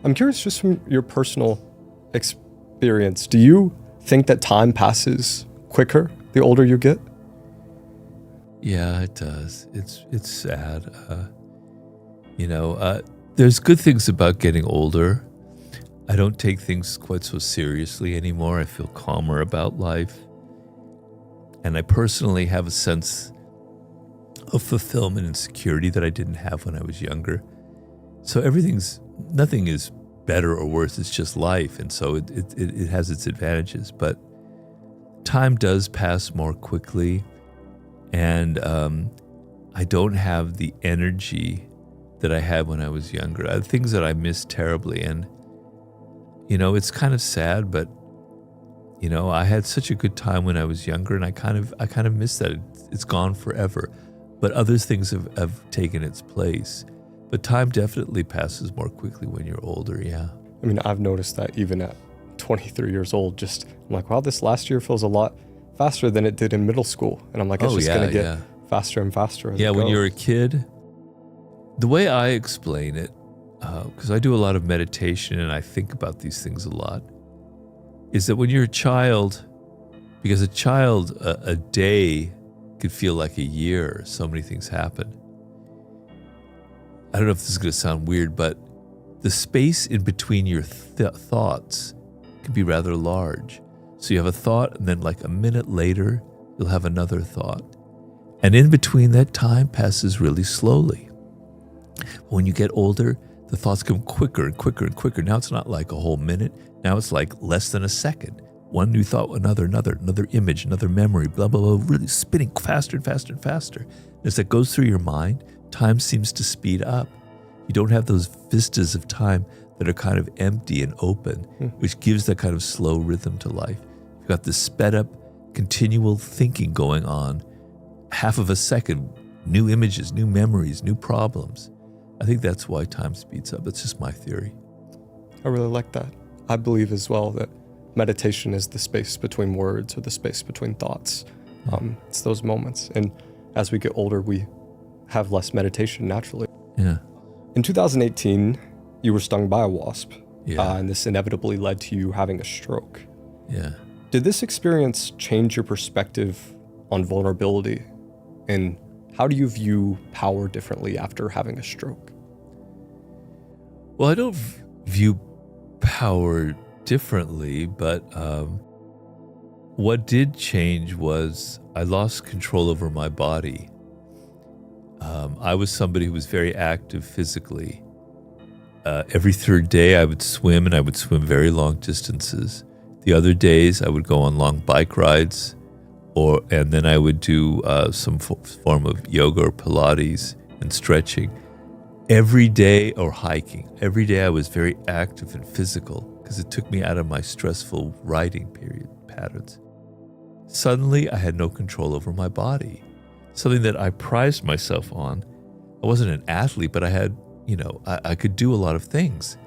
I'm curious, just from your personal experience, do you think that time passes quicker the older you get? Yeah, it does. It's sad. There's good things about getting older. I don't take things quite so seriously anymore. I feel calmer about life. And I personally have a sense of fulfillment and security that I didn't have when I was younger. So nothing is better or worse. It's just life. And so it has its advantages. But time does pass more quickly. And I don't have the energy that I had when I was younger. Things that I miss terribly. And, it's kind of sad, but, I had such a good time when I was younger, and I kind of miss that. It's gone forever. But other things have taken its place. But time definitely passes more quickly when you're older, yeah. I mean, I've noticed that even at 23 years old, I'm like, wow, this last year feels a lot faster than it did in middle school. And I'm like, it's just going to get faster and faster as it goes. When you're a kid, the way I explain it, because I do a lot of meditation and I think about these things a lot, is that when you're a child, because a day could feel like a year, so many things happen. I don't know if this is going to sound weird, but the space in between your thoughts can be rather large. So you have a thought, and then like a minute later, you'll have another thought. And in between that time passes really slowly. When you get older, the thoughts come quicker and quicker and quicker. Now it's not like a whole minute. Now it's like less than a second. One new thought, another image, another memory, blah, blah, blah, really spinning faster and faster and faster. As that goes through your mind, time seems to speed up. You don't have those vistas of time that are kind of empty and open, which gives that kind of slow rhythm to life. You've got this sped up, continual thinking going on, half of a second, new images, new memories, new problems. I think that's why time speeds up. That's just my theory. I really like that. I believe as well that meditation is the space between words or the space between thoughts. It's those moments. And as we get older, we have less meditation naturally. Yeah. In 2018, you were stung by a wasp. Yeah. And this inevitably led to you having a stroke. Yeah. Did this experience change your perspective on vulnerability? And how do you view power differently after having a stroke? Well, I don't view power differently, but what did change was I lost control over my body. I was somebody who was very active physically. Every third day I would swim, and I would swim very long distances. The other days I would go on long bike rides, and then I would do some form of yoga or Pilates and stretching. Every day, or hiking, every day I was very active and physical because it took me out of my stressful writing period patterns. Suddenly, I had no control over my body, something that I prized myself on. I wasn't an athlete, but I had, I could do a lot of things.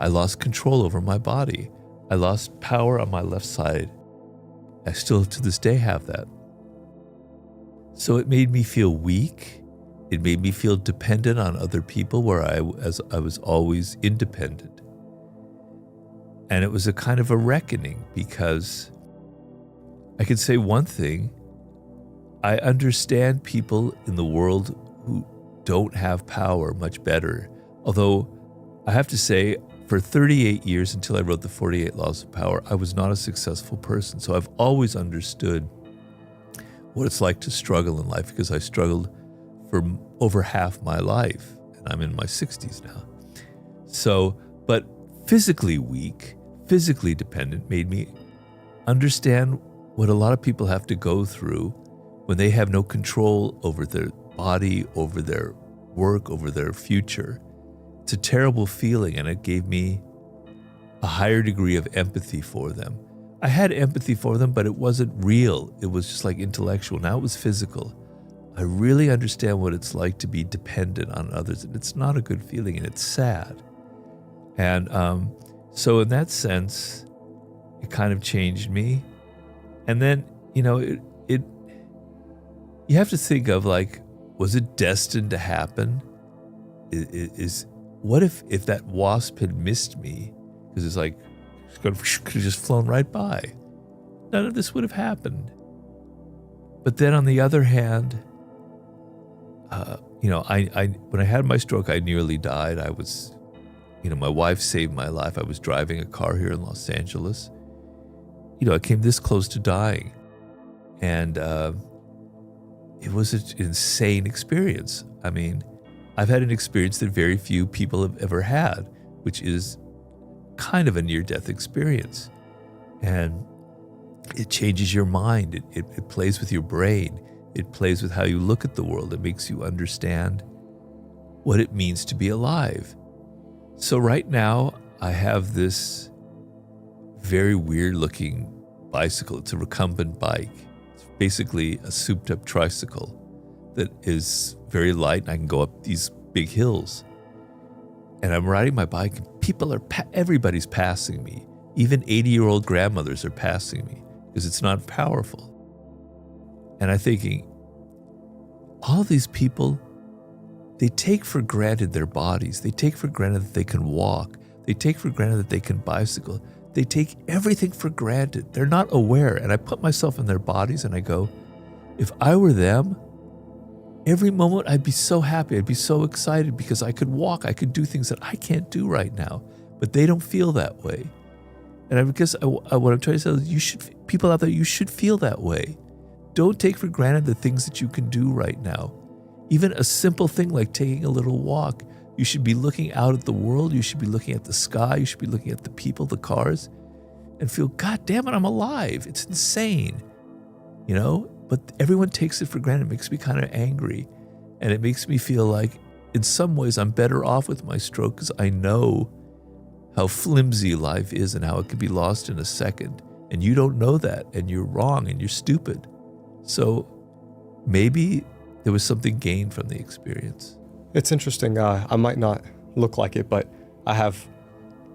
I lost control over my body. I lost power on my left side. I still, to this day, have that. So it made me feel weak. It made me feel dependent on other people, where I was always independent. And it was a kind of a reckoning, because I could say one thing: I understand people in the world who don't have power much better. Although I have to say, for 38 years, until I wrote the 48 Laws of Power, I was not a successful person. So I've always understood what it's like to struggle in life, because I struggled for over half my life, and I'm in my 60s now. So, but physically weak, physically dependent made me understand what a lot of people have to go through when they have no control over their body, over their work, over their future. It's a terrible feeling, and it gave me a higher degree of empathy for them. I had empathy for them, but it wasn't real. It was just like intellectual. Now it was physical. I really understand what it's like to be dependent on others, and it's not a good feeling, and it's sad. And so in that sense, it kind of changed me. And then, you have to think of, like, was it destined to happen? what if that wasp had missed me? Because it's like, could have just flown right by. None of this would have happened. But then on the other hand, I when I had my stroke, I nearly died. I was, my wife saved my life. I was driving a car here in Los Angeles. I came this close to dying. And it was an insane experience. I mean, I've had an experience that very few people have ever had, which is kind of a near-death experience. And it changes your mind. It plays with your brain. It plays with how you look at the world. It makes you understand what it means to be alive. So right now, I have this very weird-looking bicycle. It's a recumbent bike. It's basically a souped-up tricycle that is very light, and I can go up these big hills. And I'm riding my bike, and everybody's passing me. Even 80-year-old grandmothers are passing me because it's not powerful. And I'm thinking, all these people, they take for granted their bodies. They take for granted that they can walk. They take for granted that they can bicycle. They take everything for granted. They're not aware. And I put myself in their bodies and I go, if I were them, every moment I'd be so happy. I'd be so excited because I could walk. I could do things that I can't do right now. But they don't feel that way. And what I'm trying to say is people out there, you should feel that way. Don't take for granted the things that you can do right now. Even a simple thing like taking a little walk. You should be looking out at the world. You should be looking at the sky. You should be looking at the people, the cars, and feel, God damn it, I'm alive. It's insane, But everyone takes it for granted. It makes me kind of angry. And it makes me feel like, in some ways, I'm better off with my stroke because I know how flimsy life is and how it can be lost in a second. And you don't know that, and you're wrong, and you're stupid. So maybe there was something gained from the experience. It's interesting. I might not look like it, but I have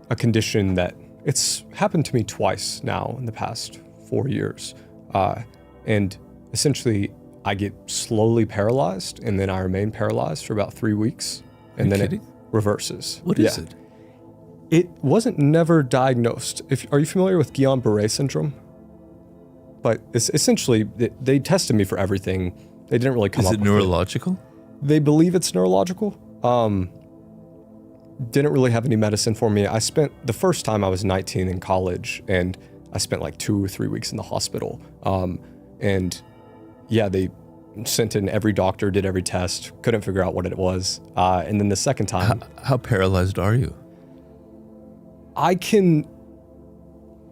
a condition that it's happened to me twice now in the past 4 years. And essentially, I get slowly paralyzed, and then I remain paralyzed for about 3 weeks, and then it reverses. What is it? It wasn't never diagnosed. Are you familiar with Guillain-Barré syndrome? But it's essentially, they tested me for everything. They didn't really come up with it. Is it neurological? They believe it's neurological. Didn't really have any medicine for me. I spent, the first time I was 19 in college, and I spent like 2 or 3 weeks in the hospital. They sent in every doctor, did every test, couldn't figure out what it was. And then the second time. How paralyzed are you? I can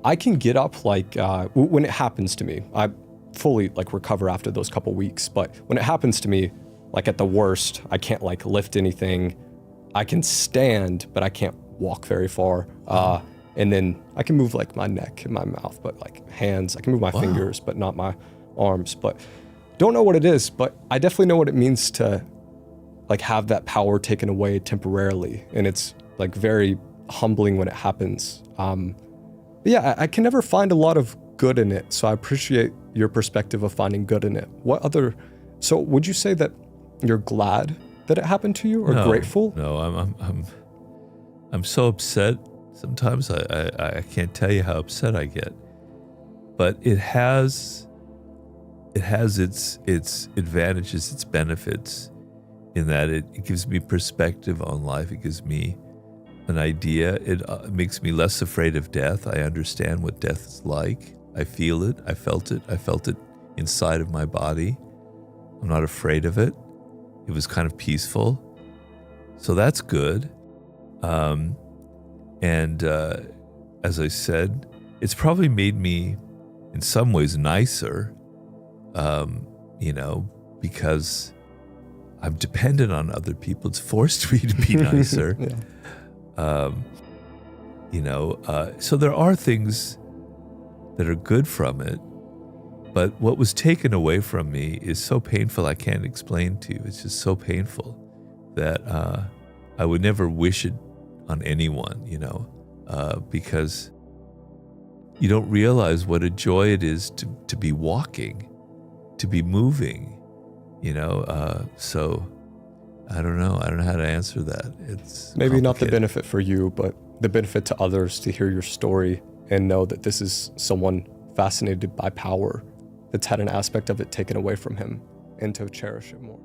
get up when it happens to me. I fully recover after those couple weeks, but when it happens to me, at the worst, I can't lift anything. I can stand, but I can't walk very far. And then I can move my neck and my mouth, but hands, I can move my fingers, but not my arms. But don't know what it is, but I definitely know what it means to have that power taken away temporarily. And it's very humbling when it happens. I can never find a lot of good in it. So I appreciate your perspective of finding good in it. So would you say that you're glad that it happened to you, or grateful? No, I'm so upset. Sometimes I can't tell you how upset I get. But it has its advantages, its benefits, in that it gives me perspective on life. It gives me an idea. It makes me less afraid of death. I understand what death is like. I feel it. I felt it inside of my body. I'm not afraid of it. It was kind of peaceful. So that's good. As I said, it's probably made me in some ways nicer, because I'm dependent on other people. It's forced me to be nicer. So there are things that are good from it, but what was taken away from me is so painful I can't explain to you. It's just so painful that I would never wish it on anyone, because you don't realize what a joy it is to be walking, to be moving, I don't know. I don't know how to answer that. It's Maybe not the complicated. benefit for you, but the benefit to others to hear your story and know that this is someone fascinated by power that's had an aspect of it taken away from him and to cherish it more.